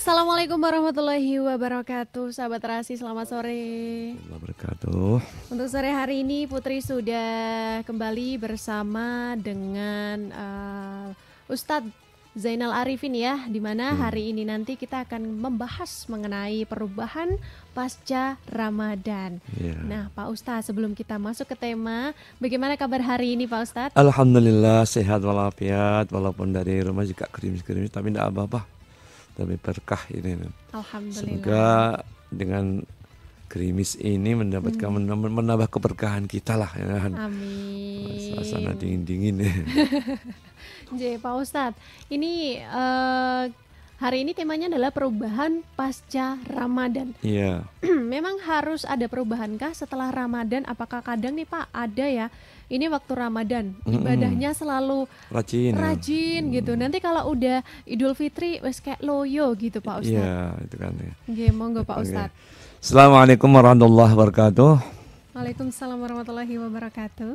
Assalamualaikum warahmatullahi wabarakatuh. Sahabat Terasi, selamat sore. Wabarakatuh. Untuk sore hari ini Putri sudah kembali bersama dengan Ustadz Zainal Arifin ya, di mana hari ini nanti kita akan membahas mengenai perubahan pasca Ramadan. Nah, Pak Ustadz, sebelum kita masuk ke tema, bagaimana kabar hari ini Pak Ustadz? Alhamdulillah sehat walafiat, walaupun dari rumah juga gerimis-gerimis, tapi tidak apa-apa. Tapi berkah ini. Alhamdulillah. Semoga dengan gerimis ini mendapatkan menambah keberkahan kita lah ya kan. Amin. Suasana dingin-dingin. Pak Ustadz, ini hari ini temanya adalah perubahan pasca Ramadan. Iya. Memang harus ada perubahankah setelah Ramadan? Apakah kadang nih Pak ada ya, ini waktu Ramadan ibadahnya selalu rajin gitu. Nanti kalau udah Idul Fitri wes kayak loyo gitu Pak Ustadz. Iya, itu kan ya. Oke, monggo Pak Ustadz. Assalamualaikum warahmatullahi wabarakatuh. Waalaikumsalam warahmatullahi wabarakatuh.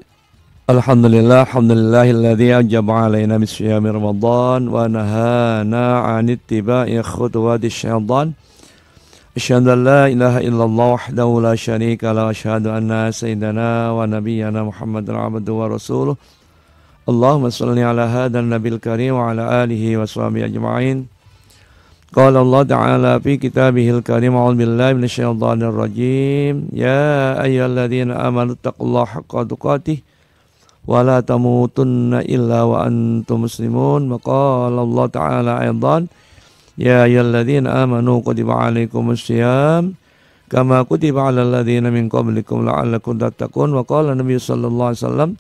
Alhamdulillahilladzi ajaba alaina bisyami Ramadan wa nahana 'an ittiba'i khutuwati syaitan. Asyhadu an la ilaha illallah wahdahu la syarika la wa asyhadu anna sayyidana wa nabiyyana Muhammadan 'abduhu wa rasuluh. Allahumma shalli ala hadzal nabiyil karim wa ala alihi wa sahbihi ajma'in. Qala Allah ta'ala fi kitabihil karim a'udzu billahi minasyaitonir rajim. Ya ayyuhalladzina amanu taqullaha haqqa tuqatih wa la tamutunna illa wa antum muslimun. Wa qala Allah ta'ala aidan ya ayyuhalladzina amanu kutiba 'alaikumusiyam kama kutiba 'alal ladzina min qablikum la'allakum tattaqun. Wa qala Nabi sallallahu alaihi wasallam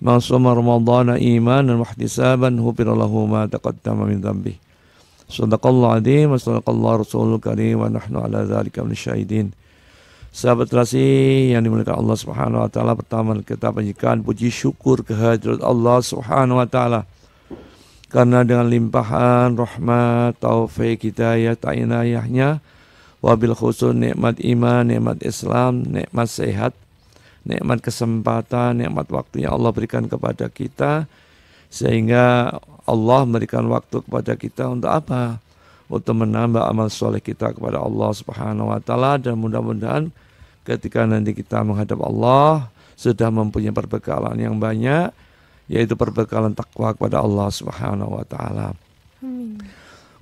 man shoma ramadhana imanan wa ihtisaban ghufira lahu ma taqaddama min dhanbihi. Shadaqallahu adzim wa sadaqallahu rasulul karim wa nahnu ala dzalika minasyahidin. Sahabat Terasi yang dimuliakan Allah Subhanahu wa taala, pertama kita panjatkan puji syukur kehadirat Allah Subhanahu wa taala. Karena dengan limpahan rahmat, taufik, hidayah, inayahnya, wabil khusus nikmat iman, nikmat Islam, nikmat sehat, nikmat kesempatan, nikmat waktu yang Allah berikan kepada kita, sehingga Allah memberikan waktu kepada kita untuk apa? Untuk menambah amal soleh kita kepada Allah Subhanahu wa taala, dan mudah-mudahan ketika nanti kita menghadap Allah sudah mempunyai perbekalan yang banyak, yaitu perbekalan takwa kepada Allah Subhanahu wa taala.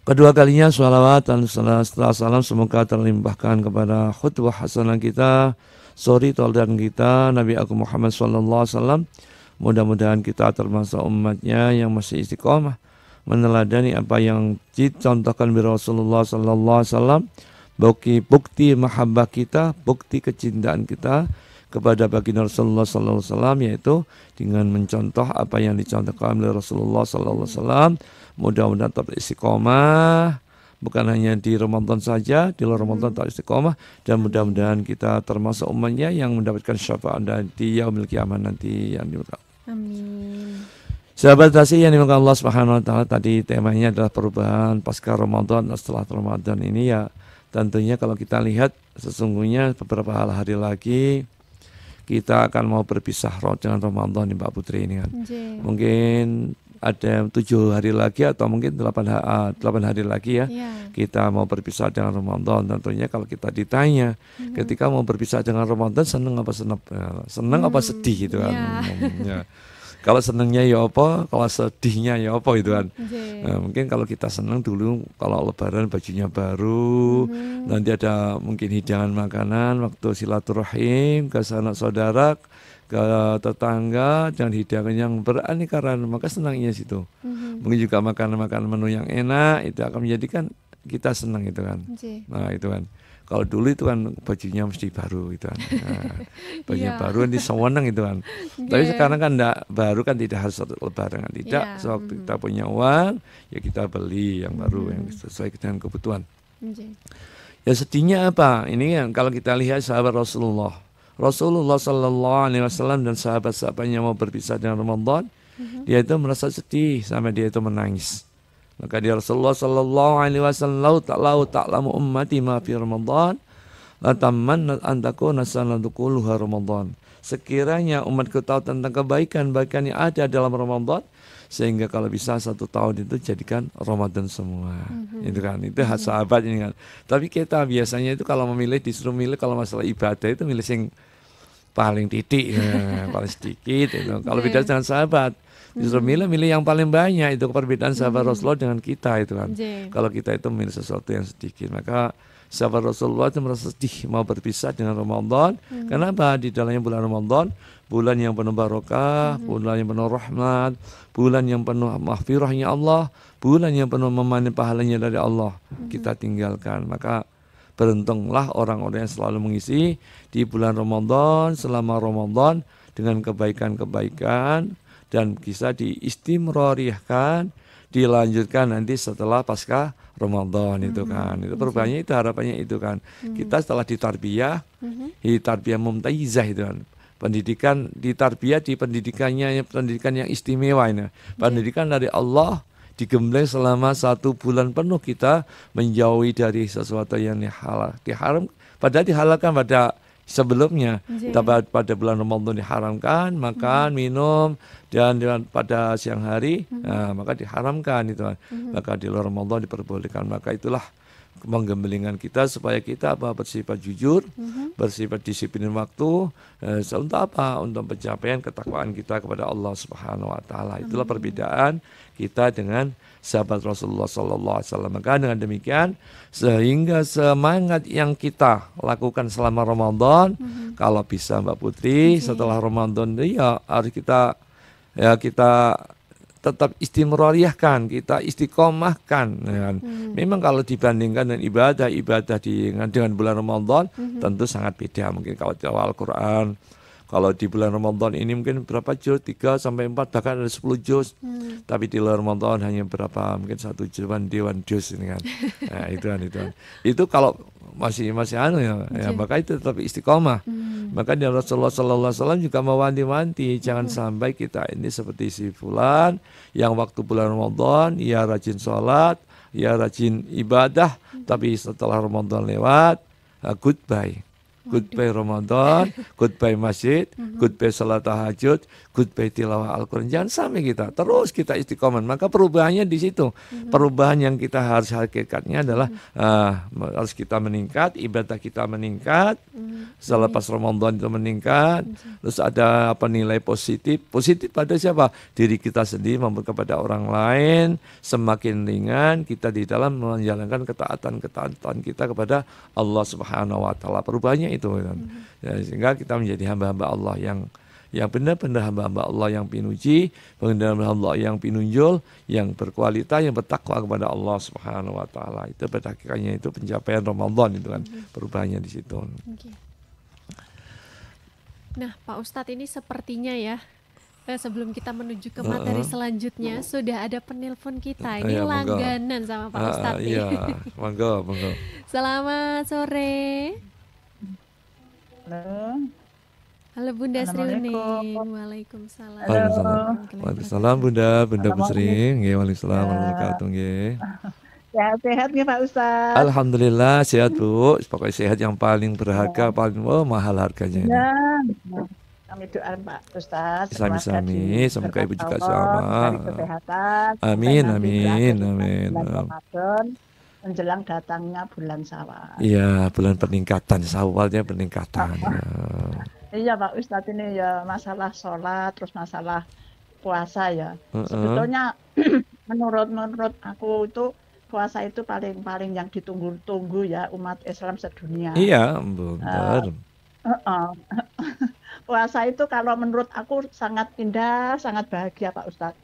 Kedua kalinya sholawat dan salam semoga terlimpahkan kepada khutbah hasanah kita, suri teladan kita, Nabi Agung Muhammad sallallahu alaihi wasallam. Mudah-mudahan kita termasuk umatnya yang masih istiqomah meneladani apa yang dicontohkan oleh Rasulullah sallallahu alaihi wasallam. Bukti mahabbah kita, bukti kecintaan kita kepada baginda Rasulullah sallallahu alaihi wasallam, yaitu dengan mencontoh apa yang dicontohkan oleh Rasulullah sallallahu alaihi wasallam. Mudah-mudahan tetap istiqomah, bukan hanya di Ramadan saja, di luar Ramadan tetap istiqomah, dan mudah-mudahan kita termasuk umatnya yang mendapatkan syafaat di yaumil qiyamah nanti yang dimuliakan. Amin. Sahabat Terasi yang dimuliakan Allah Subhanahu wa taala, tadi temanya adalah perubahan pasca Ramadan. Setelah Ramadan ini ya tentunya kalau kita lihat sesungguhnya beberapa hari lagi kita akan mau berpisah dengan Ramadan nih Mbak Putri ini kan. Mungkin ada 7 hari lagi atau mungkin 8 hari lagi ya. Kita mau berpisah dengan Ramadan. Tentunya kalau kita ditanya ketika mau berpisah dengan Ramadan seneng apa seneng apa sedih gitu kan. Ya. Kalau senengnya ya apa, kalau sedihnya ya apa itu kan. Nah, mungkin kalau kita seneng dulu, kalau lebaran bajunya baru, nanti ada mungkin hidangan makanan, waktu silaturahim ke sanak saudara, ke tetangga, dan hidangan yang beraneka ragam, maka senangnya situ. Mungkin juga makanan-makanan menu yang enak, itu akan menjadikan kita senang itu kan. Nah itu kan. Kalau dulu itu kan bajunya mesti baru gitu kan. Nah, bajunya baru di sewenang itu kan. Tapi sekarang kan enggak, baru kan tidak harus lebaran kan, tidak. Sewaktu kita punya uang ya kita beli yang baru yang sesuai dengan kebutuhan. Ya sedihnya apa? Ini kan kalau kita lihat sahabat Rasulullah sallallahu alaihi wasallam dan sahabat-sahabatnya mau berpisah dengan Ramadan, dia itu merasa sedih sampai dia itu menangis. Maka dia Rasulullah sallallahu alaihi wasallam ta'lamu ummati ma fi Ramadan la tamanna an takuna sanatu Ramadan. Sekiranya umatku tahu tentang kebaikan yang ada dalam Ramadan, Sehingga kalau bisa 1 tahun itu jadikan Ramadan semua. Itu kan, itu hak sahabat ini kan. Tapi kita biasanya itu kalau memilih, disuruh milih kalau masalah ibadah itu milih yang paling titik, ya, paling sedikit itu. Kalau beda dengan sahabat, disuruh milih yang paling banyak. Itu perbedaan sahabat Rasulullah dengan kita itu kan. Kalau kita itu memilih sesuatu yang sedikit, maka sahabat Rasulullah itu merasa sedih mau berpisah dengan Ramadan. Kenapa? Di dalamnya bulan Ramadan, bulan yang penuh barokah, bulan yang penuh rahmat, bulan yang penuh maghfirahnya Allah, bulan yang penuh memanen pahalanya dari Allah. Kita tinggalkan. Maka beruntunglah orang-orang yang selalu mengisi di bulan Ramadan, selama Ramadan dengan kebaikan-kebaikan, dan bisa diistimroriyahkan, dilanjutkan nanti setelah pasca Ramadan itu kan. Itu perubahannya itu, harapannya itu kan. Kita setelah ditarbiyah, ditarbiyah mumtayizah itu kan. Pendidikan ditarbiyah di pendidikannya, pendidikan yang istimewa ini. Pendidikan dari Allah, digembleng selama 1 bulan penuh kita menjauhi dari sesuatu yang diharam, padahal dihalalkan pada sebelumnya. Pada bulan Ramadan diharamkan makan, minum, dan pada siang hari maka diharamkan itu. Maka di luar Ramadan diperbolehkan. Maka itulah menggemblengkan kita supaya kita bersifat jujur, bersifat disiplin waktu, untuk apa? Untuk pencapaian ketakwaan kita kepada Allah Subhanahu wa taala. Itulah perbedaan kita dengan sahabat Rasulullah sallallahu alaihi wasallam. Maka dengan demikian, sehingga semangat yang kita lakukan selama Ramadan, kalau bisa Mbak Putri, setelah Ramadan ya harus kita tetap istimroriyahkan, kita istiqomahkan. Memang kalau dibandingkan dengan ibadah dengan bulan Ramadan, tentu sangat beda. Mungkin kalau di awal Al-Quran, kalau di bulan Ramadan ini mungkin berapa juz? 3 sampai 4, bahkan ada 10 juz. Tapi di luar Ramadan hanya berapa? Mungkin 1 dewan juz ini kan. Nah, itu kan. Itu kalau masih ya, maka itu tetap istiqomah. Maka di Rasulullah sallallahu alaihi wasallam juga mewanti-wanti, jangan sampai kita ini seperti si fulan yang waktu bulan Ramadan ya rajin sholat, ya rajin ibadah, tapi setelah Ramadan lewat, goodbye Ramadan, goodbye masjid, goodbye salat tahajud, goodbye tilawah Al-Quran. Jangan sampai kita istiqomah. Maka perubahannya di situ. Perubahan yang kita harus hakikatnya adalah harus kita meningkat, ibadah kita meningkat, selepas Ramadan itu meningkat. Terus ada nilai positif pada siapa? Diri kita sendiri maupun kepada orang lain. Semakin ringan kita di dalam menjalankan ketaatan kita kepada Allah Subhanahu wa taala. Perubahannya itu kan. Ya, sehingga kita menjadi hamba-hamba Allah yang benar-benar hamba-hamba Allah yang pinuji, benar-benar Allah yang pinunjul, yang berkualitas, yang bertakwa kepada Allah Subhanahu wa taala. Itu pada hakikatnya itu pencapaian Ramadan itu kan. Perubahannya di situ. Nah, Pak Ustadz, ini sepertinya ya, sebelum kita menuju ke materi selanjutnya, sudah ada penelpon kita. Ini langganan sama Pak Ustadz. Iya, monggo. Selamat sore. Halo Bunda Sriuning. Waalaikumsalam. Waalaikumsalam Bunda Sri. Nggih, waalaikumsalam warahmatullahi wabarakatuh nggih. Sehat nggih Pak Ustadz? Alhamdulillah sehat Bu. Pokoknya sehat yang paling berharga, paling mahal harganya ini. Kami doa Pak Ustadz. Sami-sami, semoga Ibu juga sama. Kesehatan. Amin. Ramadan menjelang datangnya bulan Syawal. Iya, bulan peningkatan, Syawalnya peningkatan. Iya Pak Ustadz, ini ya masalah sholat, terus masalah puasa ya. Sebetulnya menurut aku itu puasa itu paling yang ditunggu-tunggu ya umat Islam sedunia. Iya, benar. Puasa itu kalau menurut aku sangat indah, sangat bahagia Pak Ustadz.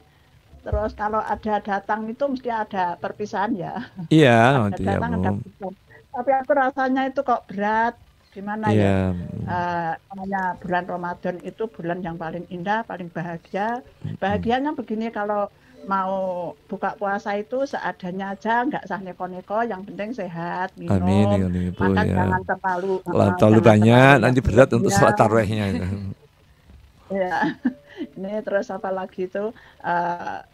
Terus kalau ada datang itu mesti ada perpisahan ya. Iya, ada datang, ada perpisahan. Tapi aku rasanya itu kok berat. Gimana ya? Namanya bulan Ramadan itu bulan yang paling indah, paling bahagia. Bahagianya begini, kalau mau buka puasa itu seadanya aja, nggak usah neko-neko, yang penting sehat, minum, Amin, makan ya. jangan terlalu banyak, nanti berat untuk sholat tarawihnya. Ya, ini terus apa lagi itu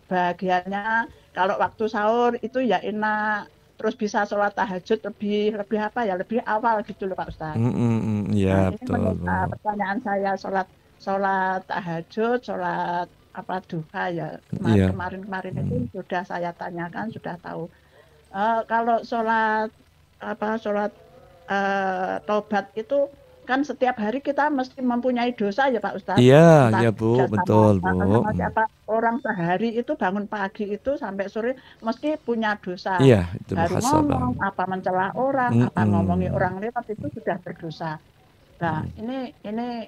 bahagianya kalau waktu sahur itu ya enak, terus bisa sholat tahajud lebih awal gitu loh Pak Ustadz. Ya, Ini betul. pertanyaan saya, sholat tahajud, sholat apa duha ya Iya. kemarin itu sudah saya tanyakan, sudah tahu. Kalau sholat tobat itu kan setiap hari kita mesti mempunyai dosa ya Pak Ustadz. Iya, Entah iya Bu, sama betul Bu. sama siapa orang sehari itu bangun pagi itu sampai sore mesti punya dosa. Iya, itu Baru muhasabah. ngomong, apa mencela orang, apa ngomongi orang lewat itu sudah berdosa. Nah, ini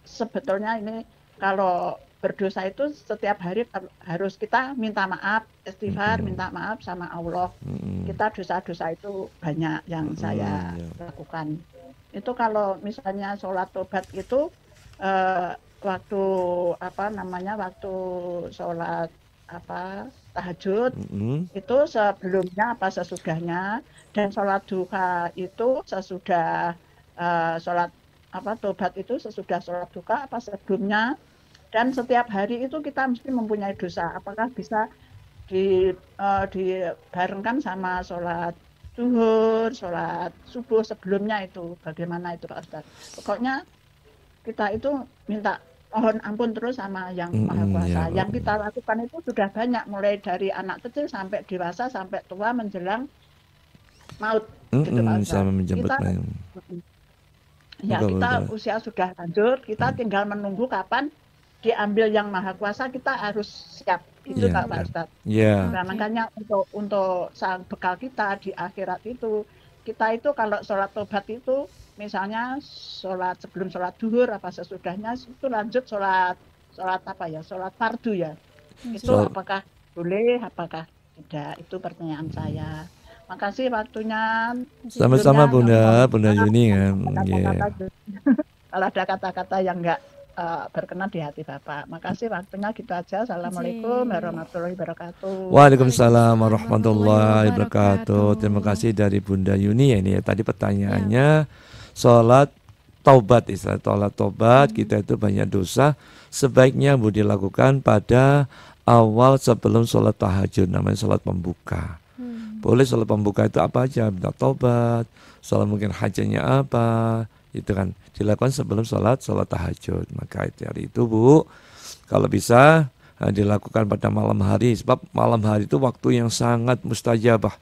sebetulnya ini kalau berdosa itu setiap hari harus kita minta maaf, istighfar, minta maaf sama Allah. Kita dosa-dosa itu banyak yang saya lakukan. Itu kalau misalnya sholat tobat itu waktu waktu sholat tahajud itu sebelumnya apa sesudahnya, dan sholat duha itu sesudah sholat tobat itu sesudah sholat duha apa sebelumnya, dan setiap hari itu kita mesti mempunyai dosa. Apakah bisa dibarengkan sama sholat zuhur, sholat subuh sebelumnya itu bagaimana itu Pak Ustadz? Pokoknya kita itu minta mohon ampun terus sama yang Maha Kuasa. Yang kita lakukan itu sudah banyak, mulai dari anak kecil sampai dewasa sampai tua menjelang maut. Gitu Pak Ustadz. Kita usia sudah lanjut, kita tinggal menunggu kapan diambil yang Maha Kuasa, kita harus siap. Itu Pak Ustadz. Nah, makanya untuk sang bekal kita di akhirat itu, kita itu kalau sholat tobat itu, misalnya sebelum sholat duhur apa sesudahnya itu lanjut sholat fardu ya. Itu apakah boleh, apakah tidak? Itu pertanyaan saya. Makasih waktunya. Sama-sama Bunda Yuni kan. Kalau ada kata-kata yang enggak berkenan di hati Bapak. Makasih waktunya, gitu aja. Assalamualaikum warahmatullahi wabarakatuh. Waalaikumsalam warahmatullahi wabarakatuh. Terima kasih dari Bunda Yuni ya ini ya. Tadi pertanyaannya sholat taubat, istilah sholat taubat kita itu banyak dosa, sebaiknya Bu dilakukan pada awal sebelum sholat tahajud, namanya sholat pembuka. Boleh sholat pembuka itu apa aja, minta taubat, sholat mungkin hajatnya apa, itu kan dilakukan sebelum sholat tahajud. Maka dari itu Bu, kalau bisa dilakukan pada malam hari, sebab malam hari itu waktu yang sangat mustajabah,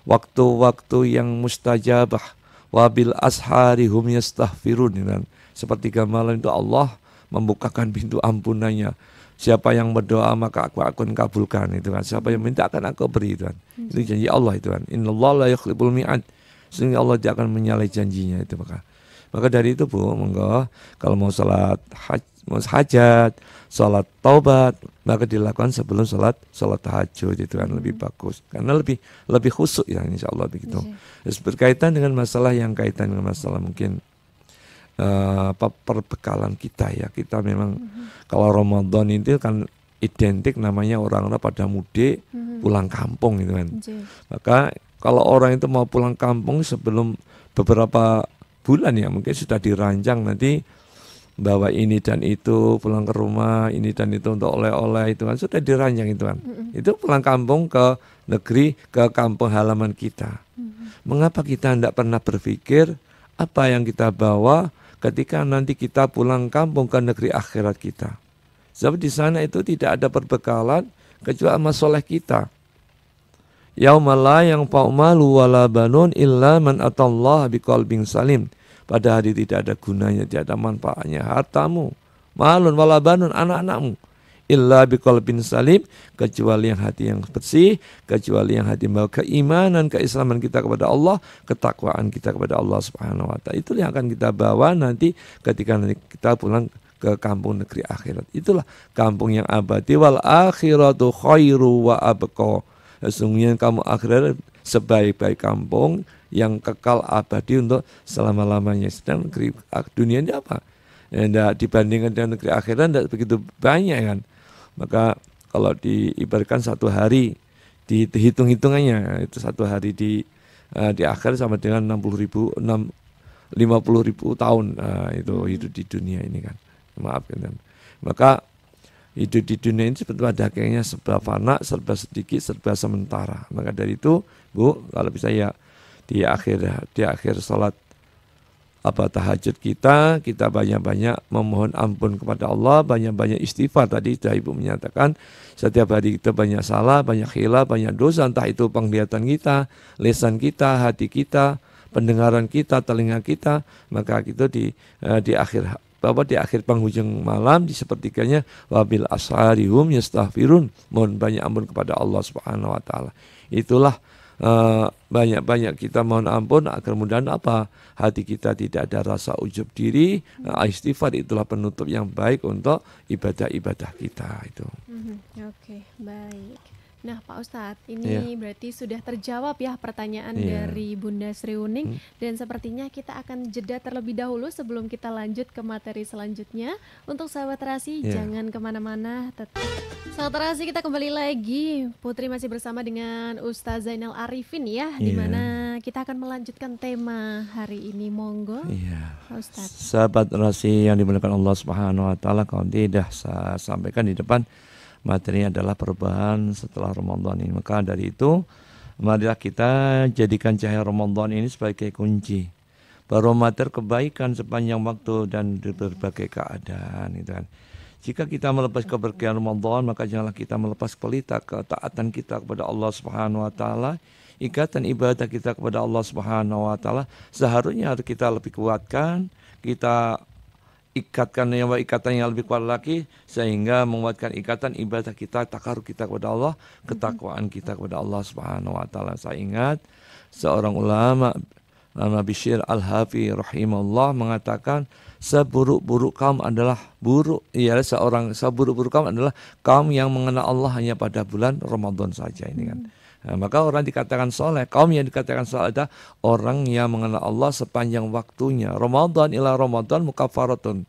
waktu-waktu yang mustajabah. Wabil ashari hum yastaghfirun, kan? Sepertiga malam itu Allah membukakan pintu ampunannya. Siapa yang berdoa maka aku akan kabulkan, itu kan. Siapa yang minta akan aku beri, itu kan. Itu janji Allah, itu kan. Innallaha la yukhliful mi'ad. Sehingga Allah tidak akan menyalahi janjinya itu. Maka dari itu Bu, monggo kalau mau sholat hajat, sholat taubat, maka dilakukan sebelum sholat tahajud, itu kan lebih bagus, karena lebih khusyuk ya, insya Allah begitu. Terus berkaitan dengan masalah yang kaitan dengan masalah mungkin perbekalan kita ya, kita memang kalau Ramadan itu kan identik namanya orang-orang pada mudik pulang kampung, itu kan. Maka kalau orang itu mau pulang kampung sebelum beberapa bulan ya, mungkin sudah dirancang nanti bawa ini dan itu pulang ke rumah, ini dan itu untuk oleh-oleh, itu kan sudah dirancang, itu kan. Itu pulang kampung ke negeri, ke kampung halaman kita. Mengapa kita tidak pernah berpikir apa yang kita bawa ketika nanti kita pulang kampung ke negeri akhirat kita? Sebab di sana itu tidak ada perbekalan kecuali amal soleh kita. Yauma la yanfa'u malu wala banun illa man atallaha biqalbin salim. Pada hari tidak ada gunanya, tidak ada manfaatnya hartamu, malun wala banun, anak-anakmu, illa biqalbin salim, kecuali yang hati yang bersih, kecuali yang hati membawa keimanan, keislaman kita kepada Allah, ketakwaan kita kepada Allah Subhanahu wa taala. Itu yang akan kita bawa nanti ketika nanti kita pulang ke kampung negeri akhirat. Itulah kampung yang abadi, wal akhiratu khairu wa abqa. Sesungguhnya kamu akhirat sebaik-baik kampung yang kekal abadi untuk selama-lamanya. Sedang negeri dunia ini apa? Tidak dibandingkan dengan negeri akhirat tidak begitu banyak kan. Maka kalau diibaratkan satu hari dihitung-hitungannya itu satu hari di akhir sama dengan 50.000 tahun itu hidup di dunia ini kan. Maaf kan. Maka hidup di dunia ini seperti pada akhirnya serba fana, serba sedikit, serba sementara. Maka dari itu Bu, kalau bisa ya di akhir sholat tahajud kita banyak-banyak memohon ampun kepada Allah, banyak-banyak istighfar. Tadi sudah Ibu menyatakan setiap hari kita banyak salah, banyak khilaf, banyak dosa, entah itu penglihatan kita, lisan kita, hati kita, pendengaran kita, telinga kita. Maka itu di akhir penghujung malam di sepertiganya wabil asharihum yastaghfirun, mohon banyak ampun kepada Allah Subhanahu wa taala. Itulah banyak-banyak kita mohon ampun agar mudahan hati kita tidak ada rasa ujub diri. Istighfar itulah penutup yang baik untuk ibadah-ibadah kita itu. Oke, baik. Nah, Pak Ustadz, ini berarti sudah terjawab ya pertanyaan dari Bunda Sri Uning, dan sepertinya kita akan jeda terlebih dahulu sebelum kita lanjut ke materi selanjutnya. Untuk sahabat Terasi, jangan kemana-mana, tetap. Sahabat Terasi, kita kembali lagi. Putri masih bersama dengan Ustaz Zainal Arifin ya, di mana kita akan melanjutkan tema hari ini. Monggo, Ustaz. Sahabat Terasi yang dimuliakan Allah Subhanahu wa taala, kalau tidak saya sampaikan di depan, materi adalah perubahan setelah Ramadan ini. Maka dari itu, marilah kita jadikan cahaya Ramadan ini sebagai kunci barometer kebaikan sepanjang waktu dan di berbagai keadaan. Gitu kan. Jika kita melepas keberkahan Ramadan, maka janganlah kita melepas pelita ketaatan kita kepada Allah Subhanahu wa taala. Ikatan ibadah kita kepada Allah Subhanahu wa taala seharusnya harus kita lebih kuatkan, kita ikatan yang lebih kuat lagi, sehingga menguatkan ikatan ibadah kita, takarub kita kepada Allah, ketakwaan kita kepada Allah Subhanahu wa taala. Saya ingat seorang ulama nama Bishr Al-Hafi rahimahullah mengatakan seburuk-buruk kaum adalah seburuk-buruk kaum adalah kaum yang mengenal Allah hanya pada bulan Ramadan saja ini kan. Nah, maka orang dikatakan soleh, kaum yang dikatakan soleh adalah orang yang mengenal Allah sepanjang waktunya. Ramadan ila Ramadan mukaffaratun.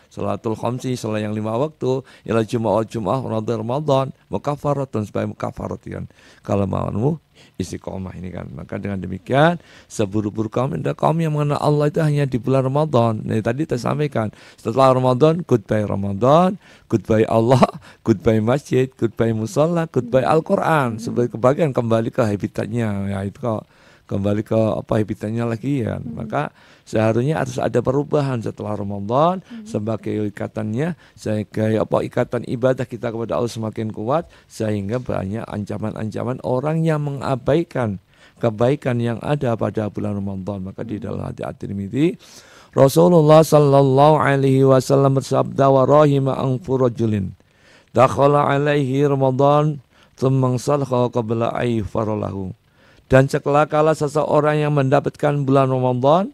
Salatul khamsi, salat yang 5 waktu, ila Jum'ah Ramadan mukaffaratun, sebagai mukaffarat kan. Kalau mau istiqomah ini kan. Maka dengan demikian seburuk-buruk kaum adalah kaum yang mengenal Allah itu hanya di bulan Ramadan. Nah, tadi saya sampaikan, setelah Ramadan, goodbye Ramadan, goodbye Allah, goodbye masjid, goodbye musalla, goodbye Al-Quran. Sebagai kebahagiaan kembali ke habitatnya. Ya itu kok kembali ke habitatnya lagi ya. Maka seharusnya harus ada perubahan setelah Ramadan sebagai ikatannya, sehingga ikatan ibadah kita kepada Allah semakin kuat, sehingga banyak ancaman-ancaman orang yang mengabaikan kebaikan yang ada pada bulan Ramadan. Maka di dalam hadis At-Tirmidzi Rasulullah sallallahu alaihi wasallam bersabda, wa rahima anfu rajulin dakhala alaihi Ramadan tsumma salha qabla ay faralahu. Dan celakalah seseorang yang mendapatkan bulan Ramadan,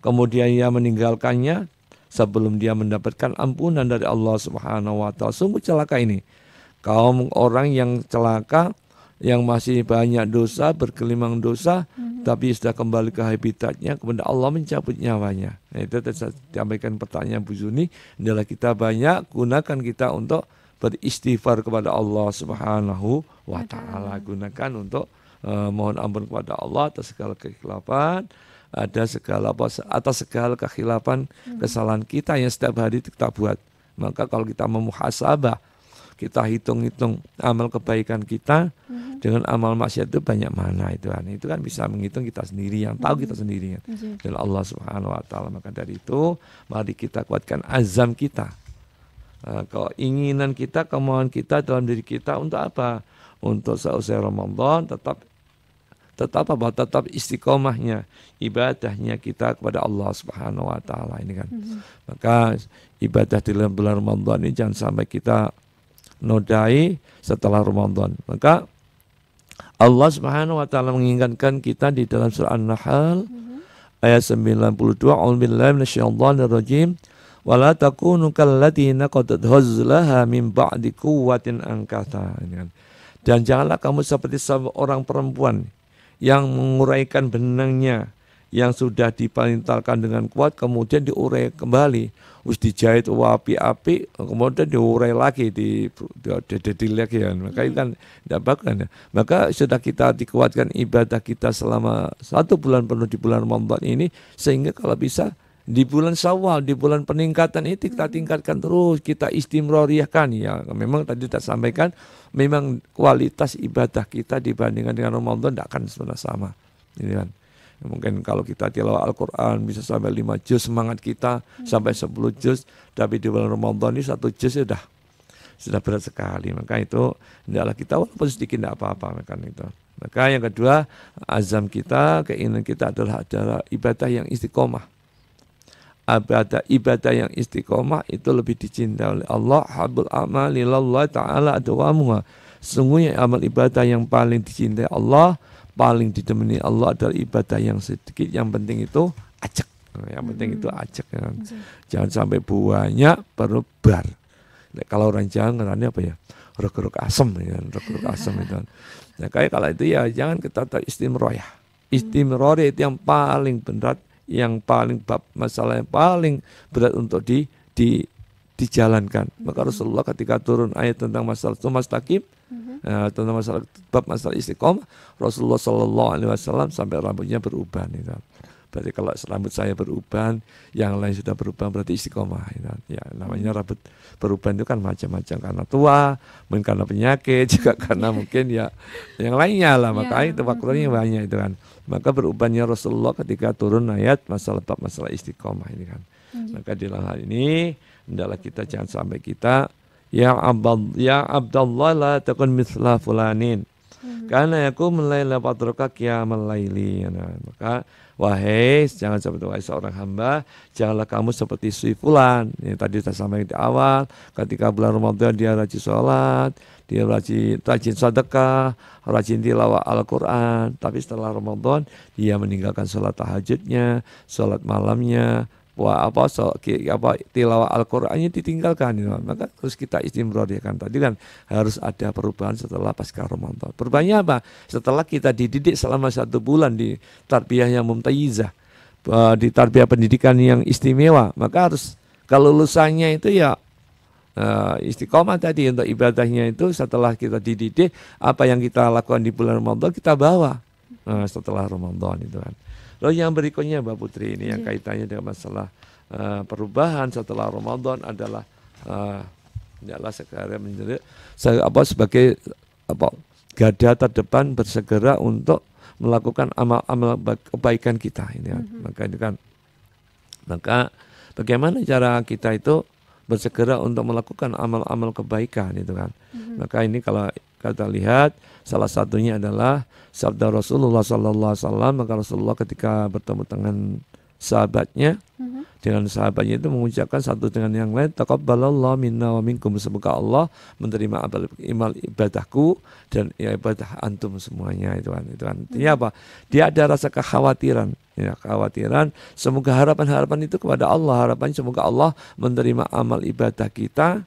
kemudian ia meninggalkannya sebelum dia mendapatkan ampunan dari Allah Subhanahu wa taala. Sungguh celaka ini. Kaum orang yang celaka, yang masih banyak dosa, bergelimang dosa, tapi sudah kembali ke habitatnya, kemudian Allah mencabut nyawanya. Nah, itu saya sampaikan pertanyaan Bu Zuni, adalah kita banyak gunakan kita untuk beristighfar kepada Allah Subhanahu wa taala. Gunakan untuk mohon ampun kepada Allah atas segala kekhilafan, atas segala kekhilafan, kesalahan kita yang setiap hari kita buat. Maka kalau kita memuhasabah, kita hitung-hitung amal kebaikan kita dengan amal maksiat itu banyak mana itu kan bisa menghitung kita sendiri, yang tahu kita sendiri kan, dan Allah Subhanahu wa taala. Maka dari itu mari kita kuatkan azam kita, keinginan kita, kemauan kita dalam diri kita untuk apa? Untuk selesai Ramadan tetap istiqomahnya ibadahnya kita kepada Allah Subhanahu wa taala ini kan. Maka ibadah di bulan Ramadan ini jangan sampai kita nodai setelah Ramadan. Maka Allah Subhanahu wa taala mengingatkan kita di dalam surah An-Nahl ayat 92, a'udzubillahi minasyaitonir rajim, wala takunu kallati naqadat ghazlaha min ba'di quwwatin ankatha. Dan janganlah kamu seperti seorang perempuan yang menguraikan benangnya yang sudah dipalintalkan dengan kuat, kemudian diurai kembali, terus dijahit api-api, kemudian diurai lagi, lagi ya. Maka itu kan tidak bagus ya. Maka sudah kita dikuatkan ibadah kita selama 1 bulan penuh di bulan Ramadan ini, sehingga kalau bisa di bulan Syawal, di bulan peningkatan itu kita tingkatkan terus, kita istimroriyahkan ya. Memang tadi kita sampaikan, memang kualitas ibadah kita dibandingkan dengan Ramadan tidak akan sebenarnya sama. Ini kan. Mungkin kalau kita tilawah Al-Quran bisa sampai 5 juz semangat kita, sampai 10 juz, tapi di bulan Ramadan ini 1 juz sudah berat sekali. Maka itu hendaklah kita walaupun sedikit tidak apa-apa makan itu. Maka yang kedua, azam kita, keinginan kita adalah ibadah yang istiqomah. Ibadah yang istiqomah itu lebih dicintai oleh Allah. Habul amali lillahi ta'ala adwamuha. Sungguhnya amal ibadah yang paling dicintai Allah, paling didemeni Allah adalah ibadah yang sedikit. Yang penting itu ajak. Yang penting itu ajak. Ya. Jangan sampai banyak baru bar. Kalau orang Jawa ngerani apa ya? Rok-rok asem ya, rok-rok asem itu. Nah, kayak kalau itu ya jangan kita istimroyah. Istimroyah itu yang paling berat, yang paling masalah yang paling berat untuk dijalankan. Maka Rasulullah ketika turun ayat tentang masalah mustaqim, tentang masalah istiqomah, Rasulullah Shallallahu Alaihi Wasallam sampai rambutnya berubah. Gitu. Berarti kalau rambut saya berubah, yang lain sudah berubah berarti istiqomah. Ya, namanya rambut berubah itu kan macam-macam, karena tua, mungkin karena penyakit, juga karena mungkin ya yang lainnya lah. Makanya itu faktornya banyak itu kan. Maka berubahnya Rasulullah ketika turun ayat masalah istiqomah ini kan. Maka di dalam hal ini hendaklah kita jangan sampai kita ya Abdullah la takun mithla fulanin. Karena aku melaila patroka qiyamal laili. Maka wahai jangan seperti wahai seorang hamba, janganlah kamu seperti si fulan. Ini tadi saya sampaikan di awal, ketika bulan Ramadan dia rajin sholat, dia rajin sedekah, rajin tilawah Al-Quran. Tapi setelah Ramadan dia meninggalkan sholat tahajudnya, sholat malamnya, tilawah Al-Qurannya ditinggalkan. Maka terus kita istimroriyahkan. Tadi kan harus ada perubahan setelah pasca Ramadan. Perubahannya apa? Setelah kita dididik selama 1 bulan di tarbiyah yang mumtayizah, di tarbiyah pendidikan yang istimewa, maka harus kalau lulusannya itu ya istiqomah tadi untuk ibadahnya itu. Setelah kita dididik, apa yang kita lakukan di bulan Ramadan kita bawa setelah Ramadan itu kan. Lalu yang berikutnya Mbak Putri ini yang kaitannya dengan masalah perubahan setelah Ramadan adalah sekarang menjadi sebagai garda terdepan bersegera untuk melakukan amal-amal kebaikan kita ini kan. Maka itu kan, maka bagaimana cara kita itu bersegera untuk melakukan amal-amal kebaikan itu kan. Maka ini kalau kita lihat salah satunya adalah sabda Rasulullah Sallallahu Alaihi Wasallam. Maka Rasulullah ketika bertemu dengan sahabatnya, dengan sahabatnya itu mengucapkan satu dengan yang lain, taqabbalallahu minna wa minkum, semoga Allah menerima amal ibadahku dan ibadah antum semuanya itu kan. Artinya apa? Dia ada rasa kekhawatiran, ya, kekhawatiran. Semoga harapan itu kepada Allah, harapan semoga Allah menerima amal ibadah kita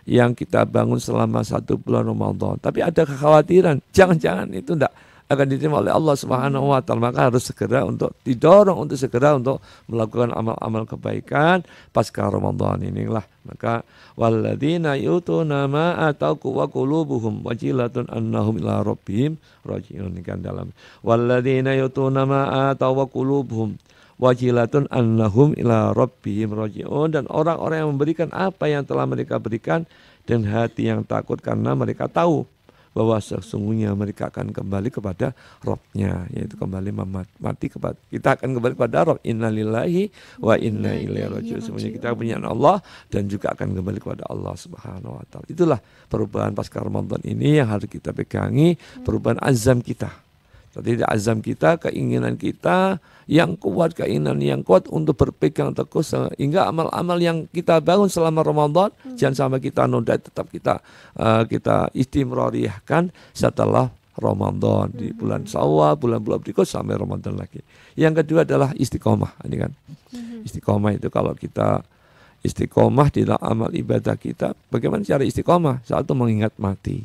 yang kita bangun selama 1 bulan Ramadan. Tapi ada kekhawatiran, jangan-jangan itu tidak akan diterima oleh Allah Subhanahu wa taala. Maka harus segera untuk didorong untuk segera untuk melakukan amal-amal kebaikan pasca Ramadan inilah. Maka walladzina yutuna ma atau wa qulubuhum wajilatun annahum ila rabbihim raji'un, kan dalam walladzina yutuna ma atau wa qulubuhum wajilatun annahum ila rabbihim raji'un, dan orang-orang yang memberikan apa yang telah mereka berikan dan hati yang takut karena mereka tahu bahwa sesungguhnya mereka akan kembali kepada Rabb-nya, yaitu kembali mati kepada kita akan kembali kepada Rabb. Innalillahi wa inna ilaihi raji'un. Semuanya kita punya Allah dan juga akan kembali kepada Allah Subhanahu wa taala. Itulah perubahan pasca Ramadan ini yang harus kita pegangi, perubahan azam kita. Jadi azam kita, keinginan kita yang kuat, keinginan yang kuat untuk berpegang teguh sehingga amal-amal yang kita bangun selama Ramadan jangan sampai kita nunda, tetap kita istimroriyahkan setelah Ramadan di bulan Syawal, bulan-bulan berikut sampai Ramadan lagi. Yang kedua adalah istiqomah, ini kan. Istiqomah itu kalau kita istiqomah di dalam amal ibadah kita, bagaimana cara istiqomah? Satu, mengingat mati.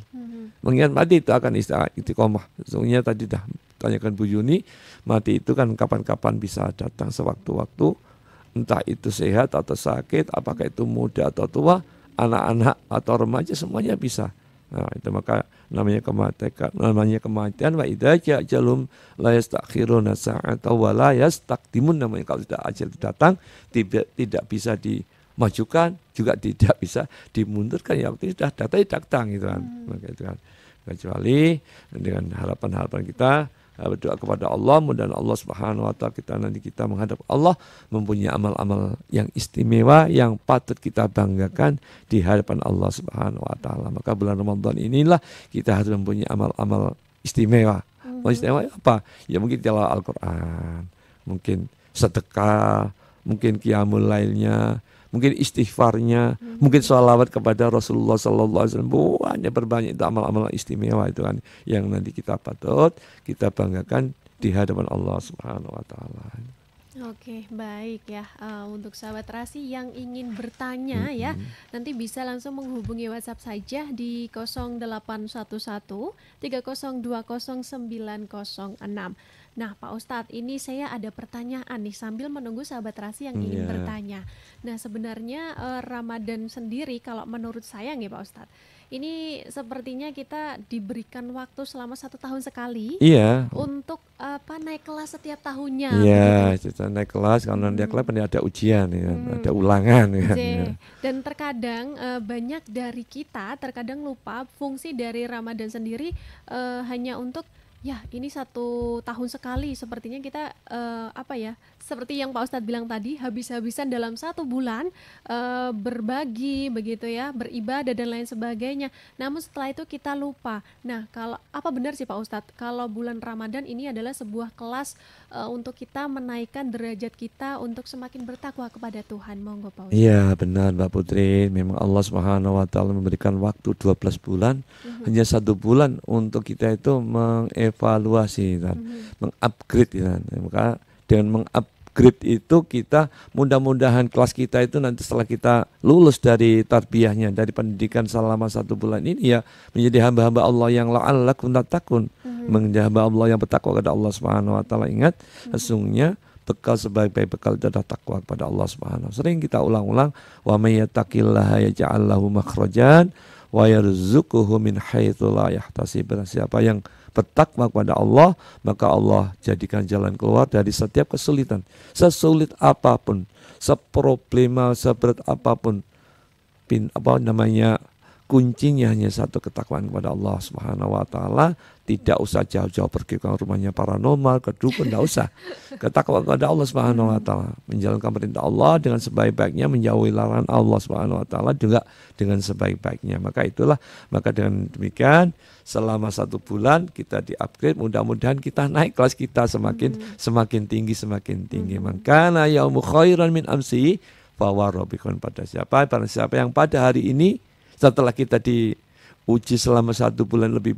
Mengingat mati itu akan istiqomah. Sesungguhnya tadi dah tanyakan Bu Yuni, mati itu kan kapan-kapan bisa datang sewaktu-waktu, entah itu sehat atau sakit, apakah itu muda atau tua, anak-anak atau remaja, semuanya bisa. Nah, itu maka namanya kematian wa idza ja'alum la yastakhiruna sa'atan wa la yastaqdimun, namanya kalau sudah ajal datang tidak bisa dimajukan, juga tidak bisa dimundurkan, ya waktu sudah datang gitu kan. Maka itu kan, kecuali dengan harapan-harapan kita berdoa kepada Allah, mudah-mudahan Allah Subhanahu wa taala kita menghadap Allah mempunyai amal-amal yang istimewa yang patut kita banggakan di hadapan Allah Subhanahu wa taala. Maka bulan Ramadan inilah kita harus mempunyai amal-amal istimewa. Istimewa apa? Ya mungkin tilawah Al-Qur'an, mungkin sedekah, mungkin qiyamul lailnya, mungkin istighfarnya, mungkin sholawat kepada Rasulullah Sallallahu Alaihi Wasallam. Banyak berbanyak itu amal-amal istimewa itu kan yang nanti kita patut kita banggakan di hadapan Allah Subhanahu Wa Taala. Oke, baik ya. Untuk sahabat Terasi yang ingin bertanya ya, nanti bisa langsung menghubungi WhatsApp saja di 0811 3020 906. Nah, Pak Ustadz, ini saya ada pertanyaan nih sambil menunggu sahabat Terasi yang ingin bertanya. Nah, sebenarnya Ramadan sendiri kalau menurut saya nih Pak Ustadz, ini sepertinya kita diberikan waktu selama 1 tahun sekali untuk naik kelas setiap tahunnya. Iya, naik kelas, karena naik kelas ada ujian, ya, ada ulangan. Ya. Dan terkadang banyak dari kita terkadang lupa fungsi dari Ramadan sendiri hanya untuk ini 1 tahun sekali. Sepertinya kita seperti yang Pak Ustadz bilang tadi, habis-habisan dalam 1 bulan berbagi begitu ya, beribadah dan lain sebagainya. Namun setelah itu kita lupa. Nah, kalau apa benar sih Pak Ustadz kalau bulan Ramadan ini adalah sebuah kelas untuk kita menaikkan derajat kita untuk semakin bertakwa kepada Tuhan? Monggo Pak Ustadz. Iya, benar Mbak Putri. Memang Allah Subhanahu wa taala memberikan waktu 12 bulan, hanya 1 bulan untuk kita itu mengevaluasi dan mengupgrade ya. Maka dengan mengupgrade itu kita mudah-mudahan kelas kita itu nanti setelah kita lulus dari tarbiyahnya, dari pendidikan selama 1 bulan ini ya menjadi hamba-hamba Allah yang la'allakum tattaqun, menjadi hamba Allah yang bertakwa kepada Allah Subhanahu wa taala. Ingat, sesungguhnya bekal sebaik-baik bekal itu adalah takwa kepada Allah Subhanahu. Sering kita ulang-ulang, wa may yattaqillaha yaj'al lahu makhrajan wa yarzuquhu min haitsu la yahtasib. Siapa yang bertakwa kepada Allah, maka Allah jadikan jalan keluar dari setiap kesulitan. Sesulit apapun, seproblema, seberat apapun, kuncinya hanya satu, ketakwaan kepada Allah Subhanahu wa taala. Tidak usah jauh-jauh pergi ke rumahnya paranormal, ke dukun, tidak usah. Ketakwaan kepada Allah Subhanahu wa taala, menjalankan perintah Allah dengan sebaik-baiknya, menjauhi larangan Allah Subhanahu wa taala juga dengan sebaik-baiknya. Maka dengan demikian selama 1 bulan kita di-upgrade, mudah-mudahan kita naik kelas kita semakin tinggi. Maka yaumu khairan min amsi fawarabikun, pada siapa yang pada hari ini setelah kita diuji selama 1 bulan lebih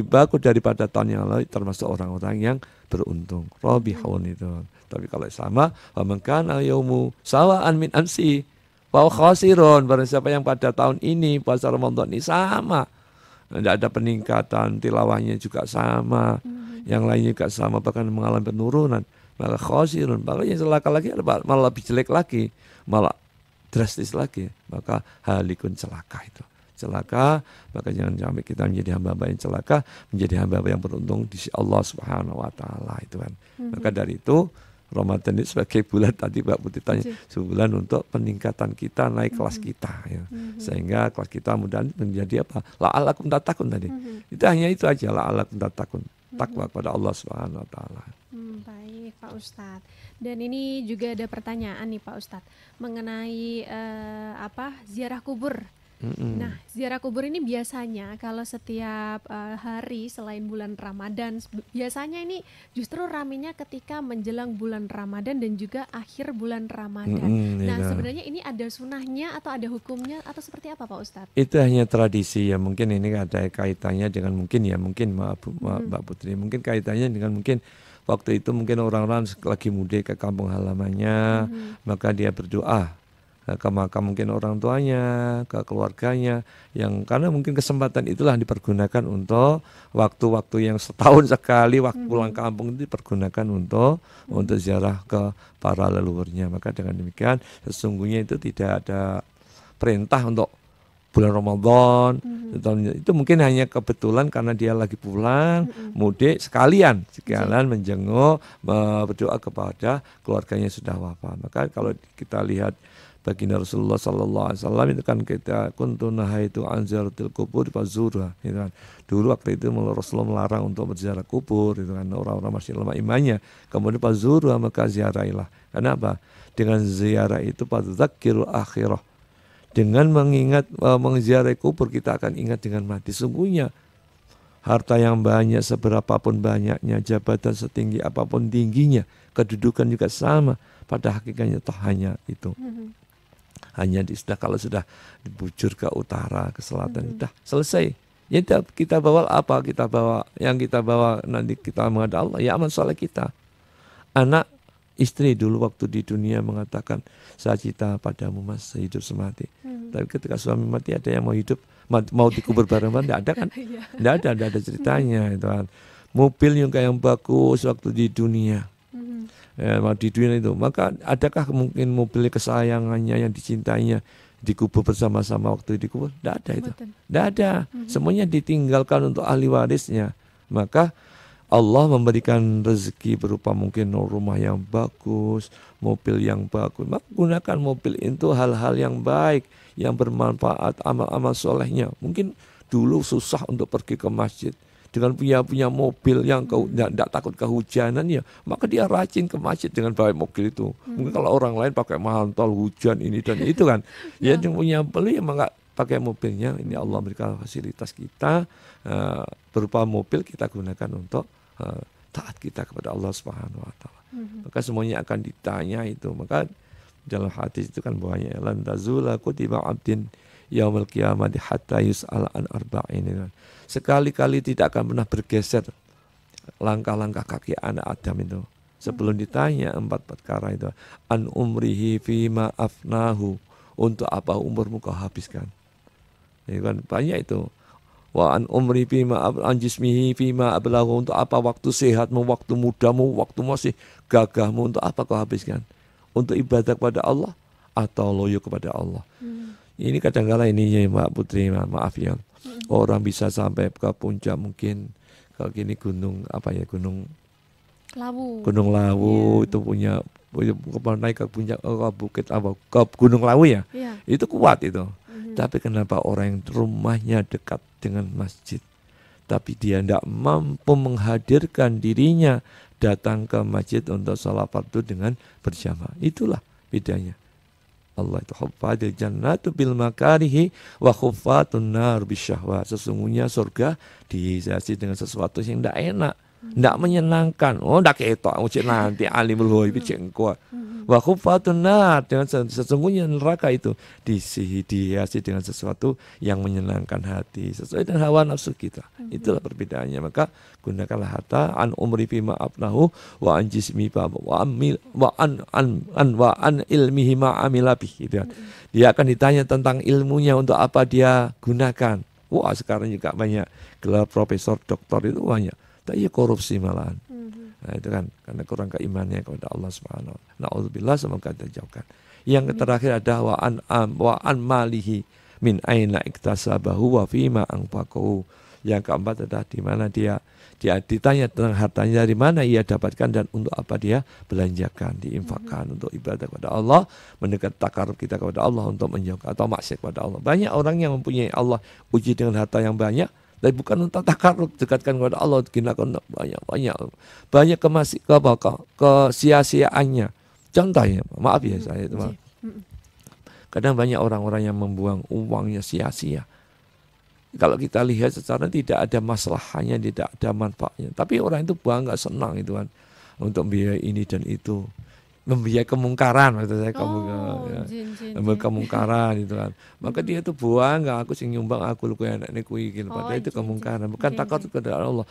bagus daripada tahun yang lalu, termasuk orang-orang yang beruntung. Robihun itu. Tapi kalau sama, waman al-yaumu sawa'an min amsi wa khasirun, barang siapa yang pada tahun ini puasa Ramadan ini sama, tidak ada peningkatan, tilawahnya juga sama, yang lainnya juga sama, bahkan mengalami penurunan, maka khasirun, bahkan yang celaka lagi malah lebih jelek lagi, malah drastis lagi, maka halikun celaka itu. Celaka, maka jangan sampai kita menjadi hamba-hamba yang celaka, menjadi hamba-hamba yang beruntung di sisi Allah Subhanahu wa taala itu kan. Maka dari itu Ramadan itu sebagai bulan, tadi Mbak Putri tanya, sebulan untuk peningkatan kita, naik kelas kita ya. Sehingga kelas kita mudah menjadi apa? La'allakum tattaqun tadi. Itu hanya itu aja, la'allakum tattaqun. Takwa kepada Allah Subhanahu wa taala. Baik Pak Ustadz. Dan ini juga ada pertanyaan nih Pak Ustadz mengenai ziarah kubur. Nah, ziarah kubur ini biasanya kalau setiap hari selain bulan Ramadan, biasanya ini justru ramenya ketika menjelang bulan Ramadan dan juga akhir bulan Ramadan. Sebenarnya ini ada sunahnya atau ada hukumnya atau seperti apa Pak Ustadz? Itu hanya tradisi ya, mungkin ini ada kaitannya dengan Mbak Putri, mungkin kaitannya dengan mungkin waktu itu mungkin orang-orang lagi mudik ke kampung halamannya, maka dia berdoa ke makam mungkin orang tuanya, ke keluarganya, yang karena mungkin kesempatan itulah dipergunakan untuk waktu-waktu yang setahun sekali, waktu pulang kampung itu dipergunakan untuk ziarah ke para leluhurnya. Maka dengan demikian sesungguhnya itu tidak ada perintah untuk bulan Ramadan, itu mungkin hanya kebetulan karena dia lagi pulang mudik sekalian menjenguk, berdoa kepada keluarganya sudah wafat. Maka kalau kita lihat baginda Rasulullah sallallahu alaihi wasallam itu kan kita kuntu nahaitu an ziyaratil kubur fazurha gitu kan. Dulu waktu itu Rasulullah melarang untuk berziarah kubur itu kan, orang-orang masih lemah imannya. Kemudian fazurha maka ziarahilah. Kenapa? Dengan ziarah itu fadzakirul akhirah. Dengan mengziarahi kubur kita akan ingat dengan mati. Sungguhnya harta yang banyak seberapapun banyaknya, jabatan setinggi apapun tingginya, kedudukan juga sama, pada hakikatnya toh hanya itu. Hanya kalau sudah dibujur ke utara, ke selatan, sudah selesai. Ya kita bawa apa? Kita bawa yang kita bawa nanti kita menghadap Allah, ya amal soleh kita. Anak istri dulu waktu di dunia mengatakan, saya cinta padamu mas, hidup semati. Tapi ketika suami mati ada yang mau hidup, mau dikubur bareng-bareng, tidak ada kan? Tidak ada ceritanya itu kan. Mobil yang bagus waktu di dunia. Di dunia itu, maka adakah mungkin mobil kesayangannya yang dicintainya dikubur bersama-sama waktu dikubur? Tidak ada itu, tidak ada. Semuanya ditinggalkan untuk ahli warisnya. Maka Allah memberikan rezeki berupa mungkin rumah yang bagus, mobil yang bagus. Maka gunakan mobil itu hal-hal yang baik, yang bermanfaat, amal-amal solehnya. Mungkin dulu susah untuk pergi ke masjid. Dengan punya mobil yang tidak takut kehujanan ya, maka dia rajin ke masjid dengan bawa mobil itu. Mungkin kalau orang lain pakai mantel hujan ini dan itu kan, ya yang punya beli ya maka pakai mobilnya. Ini Allah berikan fasilitas kita berupa mobil, kita gunakan untuk taat kita kepada Allah Subhanahu Wa Taala. Maka semuanya akan ditanya itu. Maka dalam hadis itu kan banyak lan tazula kutiba abdin yaumil qiyamati hatta yus'al an arba'in. Sekali-kali tidak akan pernah bergeser langkah-langkah kaki anak Adam itu sebelum ditanya 4 perkara itu. An umrihi fima afnahu, untuk apa umurmu kau habiskan. Itu kan banyak itu. Wa an umri fima an jismihi fima ablahu, untuk apa waktu sehatmu, waktu mudamu, waktu masih gagahmu, untuk apa kau habiskan? Untuk ibadah kepada Allah atau loyo kepada Allah. Ini kadang-kala ini ya Mbak Putri, maaf ya. Orang bisa sampai ke puncak mungkin kalau gini gunung Lawu itu punya naik ke puncak bukit ke Gunung Lawu ya. Itu kuat itu. Tapi kenapa orang yang rumahnya dekat dengan masjid tapi dia tidak mampu menghadirkan dirinya datang ke masjid untuk sholat fardu dengan berjamaah? Itulah bedanya. Allah itu huffadil jannatu bil makarihi wa khuffatun nar bisyahwat. Sesungguhnya surga dihiasi dengan sesuatu yang tidak enak, tidak menyenangkan. Oh, tidak ketok nanti alimul ghaib cengko. Wa khuffatun nar, dengan sesungguhnya neraka itu dihiasi dengan sesuatu yang menyenangkan hati, sesuai dengan hawa nafsu kita. Itulah perbedaannya. Maka gunakanlah harta an umri fima afnahu wa an jismi wa an ilmihi ma amila bih. Dia akan ditanya tentang ilmunya, untuk apa dia gunakan. Wah, sekarang juga banyak gelar profesor, doktor itu banyak. Tapi ya korupsi malahan. Nah, itu kan karena kurang keimanannya kepada Allah Subhanahu wa taala. Nauzubillah, semoga dijauhkan. Yang terakhir ada wa an malihi min aina iktasabahu wa fima anfaqahu. Yang keempat adalah di mana dia ditanya tentang hartanya dari mana ia dapatkan dan untuk apa dia belanjakan, diinfakkan untuk ibadah kepada Allah, mendekat takarub kita kepada Allah, untuk menjauhkan atau maksiat kepada Allah. Banyak orang yang mempunyai Allah uji dengan harta yang banyak, tapi bukan untuk takarub, dekatkan kepada Allah, gunakan banyak kesia-siaannya. Contohnya, maaf ya saya itu, kadang banyak orang-orang yang membuang uangnya sia-sia. Kalau kita lihat secara tidak ada masalahnya, tidak ada manfaatnya. Tapi orang itu buang nggak senang itu kan, untuk biaya ini dan itu, membiayai kemungkaran, maksud saya kemungkaran itu kan. Maka dia itu buang nggak, aku sing nyumbang aku lu kayak anak kui gitu. Padahal itu kemungkaran, bukan takut kepada Allah.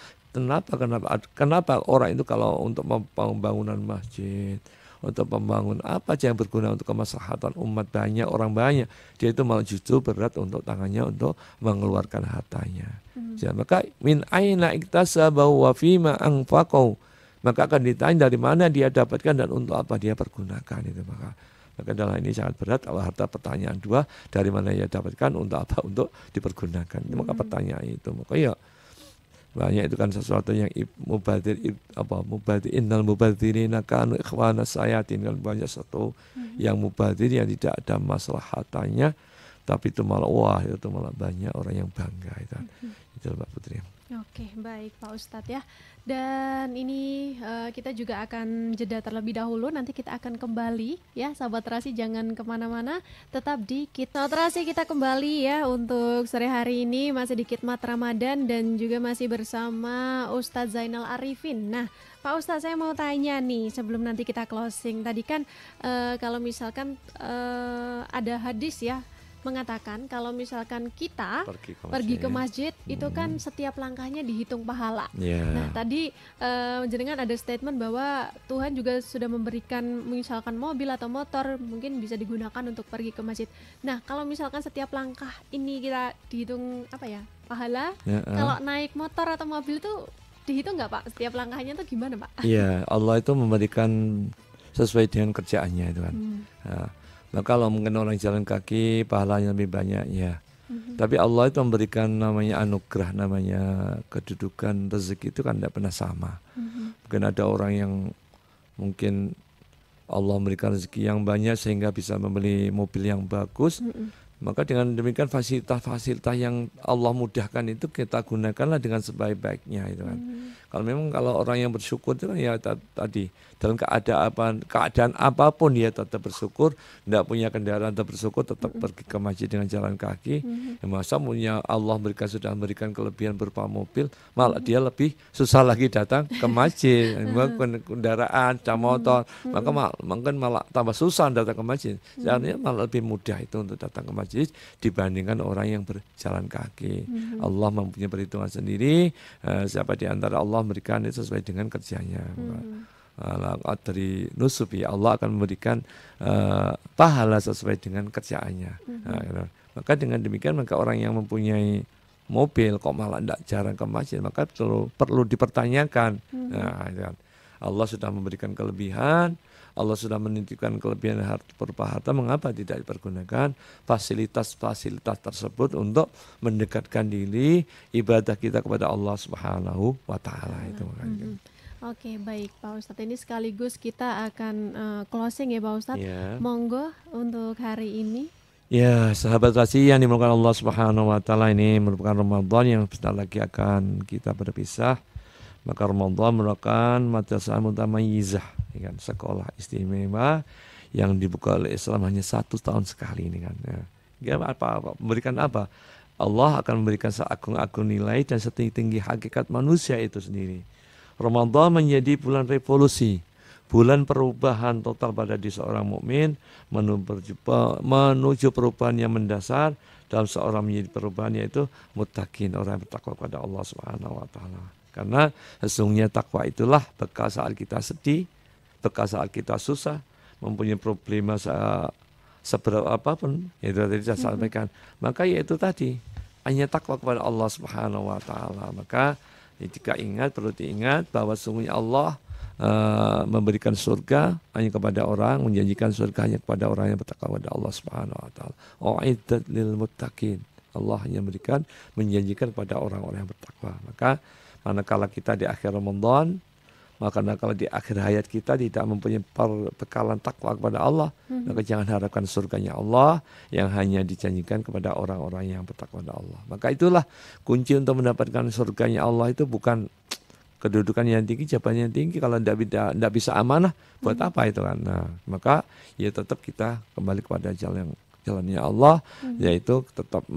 Kenapa orang itu kalau untuk pembangunan masjid, untuk pembangun apa aja yang berguna untuk kemaslahatan umat banyak, orang banyak, dia itu malah justru berat untuk tangannya untuk mengeluarkan hartanya. Maka min aina iktasabahu wa fima anfaqahu, maka akan ditanya dari mana dia dapatkan dan untuk apa dia pergunakan itu. Maka dalam ini sangat berat. Kalau harta, pertanyaan 2, dari mana dia dapatkan, untuk apa, untuk dipergunakan. Maka pertanyaan itu, maka ya Banyak itu kan sesuatu yang mubadir, mubadir, innal mubadzirina kanu ikhwana sayatin, kan banyak satu yang mubadir yang tidak ada maslahatannya, tapi itu malah wah, itu malah banyak orang yang bangga itu. Itu Mbak Putri. Oke, baik Pak Ustadz ya. Dan ini kita juga akan jeda terlebih dahulu. Nanti kita akan kembali ya, sahabat Terasi, jangan kemana-mana. Tetap di Kita Terasi, kita kembali ya untuk sore hari ini masih di Khidmat Ramadan dan juga masih bersama Ustadz Zainal Arifin. Nah, Pak Ustadz, saya mau tanya nih sebelum nanti kita closing. Tadi kan kalau misalkan ada hadis ya, mengatakan kalau misalkan kita pergi ke masjid itu kan setiap langkahnya dihitung pahala. Nah tadi jenengan ada statement bahwa Tuhan juga sudah memberikan misalkan mobil atau motor mungkin bisa digunakan untuk pergi ke masjid. Nah kalau misalkan setiap langkah ini kita dihitung pahala, kalau naik motor atau mobil itu dihitung nggak Pak? Setiap langkahnya itu gimana Pak? Iya, Allah itu memberikan sesuai dengan kerjaannya itu kan. Nah kalau mungkin orang jalan kaki pahalanya lebih banyak ya. Tapi Allah itu memberikan namanya anugerah, namanya kedudukan, rezeki itu kan tidak pernah sama. Mungkin ada orang yang mungkin Allah memberikan rezeki yang banyak sehingga bisa membeli mobil yang bagus. Maka dengan demikian fasilitas-fasilitas yang Allah mudahkan itu kita gunakanlah dengan sebaik-baiknya itu kan. Kalau orang yang bersyukur itu kan ya tadi dalam keadaan apapun dia tetap bersyukur, tidak punya kendaraan tetap bersyukur, tetap pergi ke masjid dengan jalan kaki. Ya, masa punya Allah sudah memberikan kelebihan berupa mobil, malah dia lebih susah lagi datang ke masjid, kendaraan, motor, maka mungkin malah tambah susah datang ke masjid. Sebenarnya malah lebih mudah itu untuk datang ke masjid dibandingkan orang yang berjalan kaki. Allah mempunyai perhitungan sendiri, siapa di antara Allah memberikan itu sesuai dengan kerjanya. Dari nusubi Allah akan memberikan pahala sesuai dengan kerjaannya. Maka dengan demikian maka orang yang mempunyai mobil kok malah tidak jarang ke masjid, maka perlu dipertanyakan. Allah sudah memberikan kelebihan, Allah sudah menitipkan kelebihan berupa harta, mengapa tidak dipergunakan fasilitas-fasilitas tersebut untuk mendekatkan diri ibadah kita kepada Allah Subhanahu wa taala itu makanya. Oke, baik Pak Ustadz. Ini sekaligus kita akan closing ya Pak Ustadz. Monggo untuk hari ini. Ya, sahabat Terasi yang dimuliakan Allah Subhanahu wa taala, ini merupakan Ramadan yang sebentar lagi akan kita berpisah. Maka Ramadan merupakan madrasah mutamayyizah, kan, sekolah istimewa yang dibuka oleh Islam hanya 1 tahun sekali ini kan. Ya, memberikan apa? Allah akan memberikan seagung-agung nilai dan setinggi-tinggi hakikat manusia itu sendiri. Ramadan menjadi bulan revolusi, bulan perubahan total pada diri seorang mukmin, menuju perubahan yang mendasar dalam seorang menjadi perubahan, yaitu muttaqin, orang yang bertakwa kepada Allah Subhanahu wa taala. Karena sesungguhnya takwa itulah bekal saat kita sedih, bekal saat kita susah, mempunyai problema seberapa apapun, itu tadi saya sampaikan. Maka yaitu tadi, hanya takwa kepada Allah Subhanahu wa taala. Maka jika perlu diingat bahwa sesungguhnya Allah memberikan surga hanya kepada orang, menjanjikan surga hanya kepada orang yang bertakwa kepada Allah Subhanahu wa taala. U'iddat lil muttaqin. Allah hanya menjanjikan kepada orang-orang yang bertakwa. Maka manakala kita di akhir Ramadan, maka kalau di akhir hayat kita tidak mempunyai perbekalan takwa kepada Allah, maka jangan harapkan surganya Allah yang hanya dijanjikan kepada orang-orang yang bertakwa kepada Allah. Maka itulah kunci untuk mendapatkan surganya Allah, itu bukan kedudukan yang tinggi, jabatan yang tinggi. Kalau tidak bisa amanah, buat apa itu kan? Nah, maka ya tetap kita kembali kepada jalannya Allah, yaitu tetap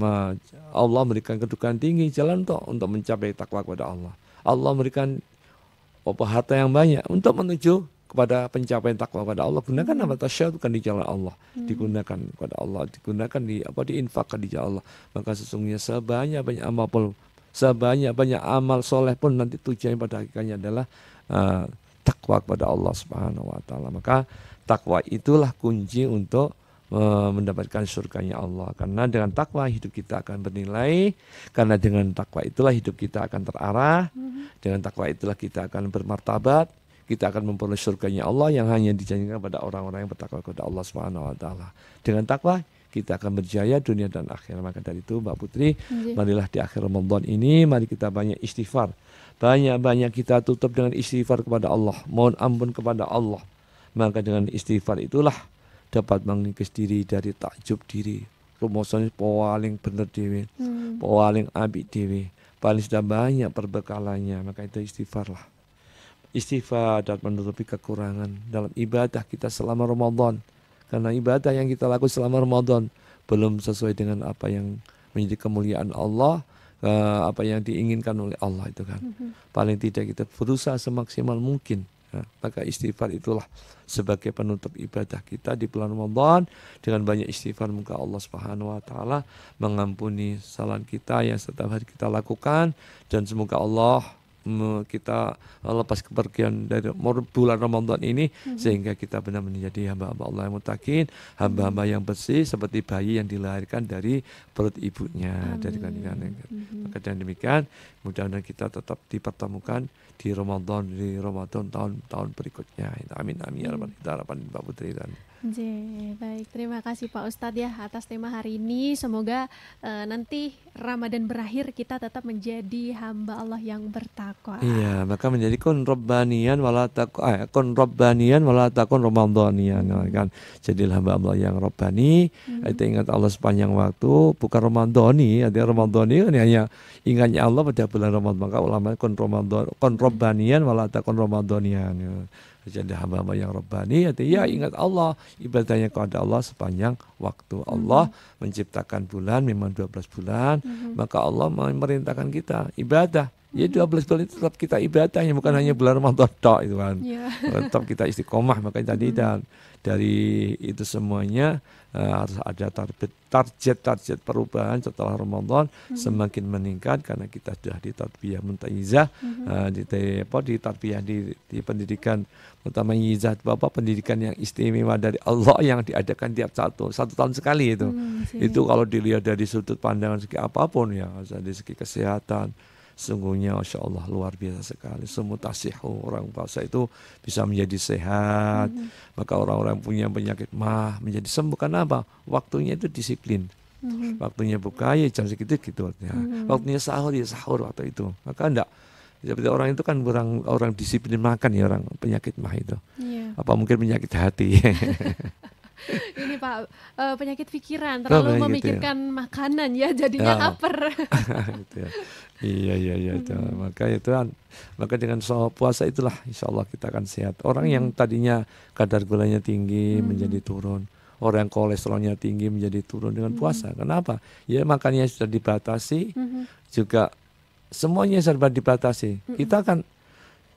Allah memberikan kedudukan tinggi, jalan untuk mencapai takwa kepada Allah. Allah memberikan harta yang banyak untuk menuju kepada pencapaian takwa kepada Allah. Gunakan apa? Tasyahudkan di jalan Allah, digunakan kepada Allah, digunakan diinfakkan di jalan Allah. Maka sesungguhnya sebanyak-banyak amal soleh pun nanti tujuannya pada hakikatnya adalah takwa kepada Allah Subhanahu wa taala. Maka takwa itulah kunci untuk mendapatkan surganya Allah. Karena dengan takwa hidup kita akan bernilai, karena dengan takwa itulah hidup kita akan terarah, dengan takwa itulah kita akan bermartabat, kita akan memperoleh surganya Allah yang hanya dijanjikan pada orang-orang yang bertakwa kepada Allah Subhanahu wa taala. Dengan takwa kita akan berjaya dunia dan akhirat. Maka dari itu Mbak Putri, marilah di akhir Ramadan ini mari kita banyak istighfar. Banyak-banyak kita tutup dengan istighfar kepada Allah, mohon ampun kepada Allah. Maka dengan istighfar itulah dapat mengikis diri dari takjub diri. Rumusnya paling bener dewe, paling apik dewe, paling sudah banyak perbekalannya. Maka itu istighfarlah. Istighfar dapat menutupi kekurangan dalam ibadah kita selama Ramadan. Karena ibadah yang kita lakukan selama Ramadan belum sesuai dengan apa yang menjadi kemuliaan Allah, apa yang diinginkan oleh Allah itu kan. Paling tidak kita berusaha semaksimal mungkin. Maka istighfar itulah sebagai penutup ibadah kita di bulan Ramadan. Dengan banyak istighfar muka Allah Subhanahu wa taala mengampuni kesalahan kita yang setiap hari kita lakukan, dan semoga Allah kita lepas kepergian dari bulan Ramadan ini sehingga kita benar menjadi hamba-hamba Allah yang muttaqin, hamba-hamba yang bersih seperti bayi yang dilahirkan dari perut ibunya. Dari kandungan. Maka dengan demikian mudah-mudahan kita tetap dipertemukan di Ramadan tahun berikutnya. Amin amin ya rabbal alamin. Mbak Putri dan baik, terima kasih Pak Ustadz ya atas tema hari ini. Semoga nanti Ramadan berakhir kita tetap menjadi hamba Allah yang bertakwa. Iya, maka menjadi kun rabbaniyan wala takun ramadhaniyan kan. Jadilah hamba Allah yang rabbani, itu ingat Allah sepanjang waktu, bukan ramadhani. Artinya ramadhani kan hanya ingatnya Allah pada bulan Ramadan. Maka ulama kun rabbaniyan wala takun ramadhaniyan. Jadi hamba-hamba yang Rabbani, artinya ingat Allah, ibadahnya kepada Allah sepanjang waktu. Allah menciptakan bulan, memang 12 bulan, maka Allah memerintahkan kita ibadah. Ya 12 bulan itu tetap kita ibadahnya, bukan hanya bulan Ramadan tok itu kan. Tetap kita istiqomah, makanya tadi dan dari itu semuanya harus ada target perubahan setelah Ramadan semakin meningkat karena kita sudah di tarbiyah muntayizah, di tarbiyah di pendidikan muntayizah, pendidikan yang istimewa dari Allah yang diadakan tiap satu tahun sekali itu. Itu kalau dilihat dari sudut pandangan segi apapun ya, dari segi kesehatan, sungguhnya Masya Allah luar biasa sekali. Semua tasihu, orang puasa itu bisa menjadi sehat. Maka orang-orang punya penyakit mah menjadi sembuh. Karena apa? Waktunya itu disiplin. Waktunya buka ya jam segitu gitu ya. Waktunya sahur ya sahur waktu itu. Maka enggak seperti orang itu kan orang disiplin makan ya, orang penyakit mah itu. Apa mungkin penyakit hati? Ini Pak, penyakit pikiran, terlalu memikirkan makanan ya, jadinya lapar. Gitu ya. Iya itu. Maka dengan puasa itulah insya Allah kita akan sehat. Orang yang tadinya kadar gulanya tinggi menjadi turun. Orang yang kolesterolnya tinggi menjadi turun dengan puasa. Kenapa? Ya makannya sudah dibatasi, juga semuanya serba dibatasi. Kita kan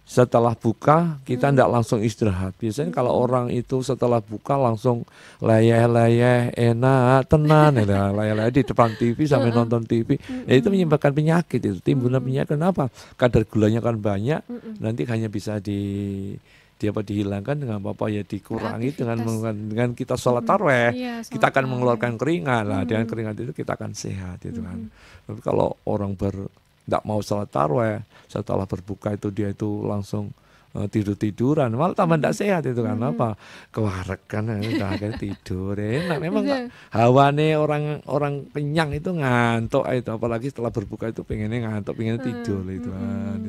setelah buka kita tidak langsung istirahat. Biasanya kalau orang itu setelah buka langsung layeh-layeh, enak, tenang, layeh-layeh di depan TV sampai nonton TV. Itu menyebabkan penyakit, itu timbulan penyakit. Kenapa? Kadar gulanya kan banyak, nanti hanya bisa dihilangkan dengan apa ya, dikurangi dengan kita sholat tarawih. Kita akan mengeluarkan keringat lah, dengan keringat itu kita akan sehat itu kan. Tapi kalau orang tidak mau sholat tarawih, setelah berbuka itu dia itu langsung tidur-tiduran, malah tambah tidak sehat itu kan. Apa? Kewarek kan, akhirnya tidur. Enak memang hawane orang kenyang itu ngantuk itu, apalagi setelah berbuka itu pengennya ngantuk, pengennya tidur itu kan.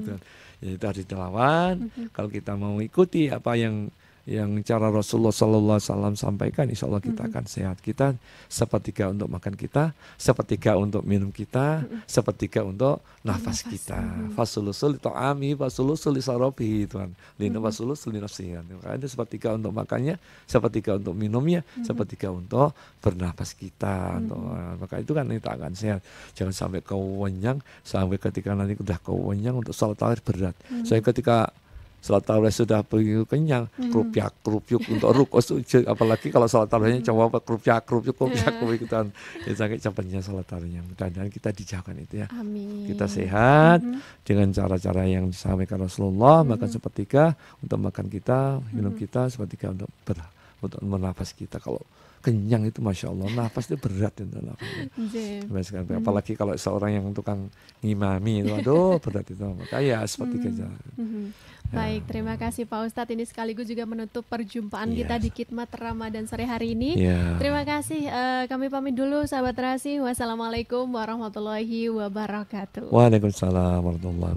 Ya, itu harus dilawan. Kalau kita mau ikuti apa yang cara Rasulullah SAW sampaikan, insya Allah kita akan sehat. Kita sepertiga untuk makan kita, sepertiga untuk minum kita, sepertiga untuk nafas kita. Fasulusul ta'ami, fasulusul sarabihi, Tuhan. Lina fasulusul nafsihi. Ada sepertiga untuk makannya, sepertiga untuk minumnya, sepertiga untuk bernafas kita. Maka itu kan kita akan sehat. Jangan sampai kewenyang, sampai ketika nanti udah kewenyang untuk salat tarawih berat. Saya ketika salat tarawih sudah begitu kenyang, kerupiak untuk rukuk sujud, apalagi kalau salat tarawihnya coba kerupiak gitu kan. Ya sangat capeknya salat tarawihnya. Mudah-mudahan kita dijauhkan itu ya. Amin. Kita sehat dengan cara-cara yang disampaikan Rasulullah, makan sepertiga untuk makan kita, minum kita, sepertiga untuk untuk menafas kita. Kalau kenyang itu Masya Allah, nafas itu berat itu nafasnya. Apalagi kalau seorang yang tukang ngimami itu, aduh berat itu. Makanya seperti kerja. Baik, terima kasih Pak Ustadz. Ini sekaligus juga menutup perjumpaan kita di Khidmat Ramadan sore hari ini. Terima kasih. Kami pamit dulu sahabat Terasi. Wassalamualaikum warahmatullahi wabarakatuh. Waalaikumsalam warahmatullahi wabarakatuh.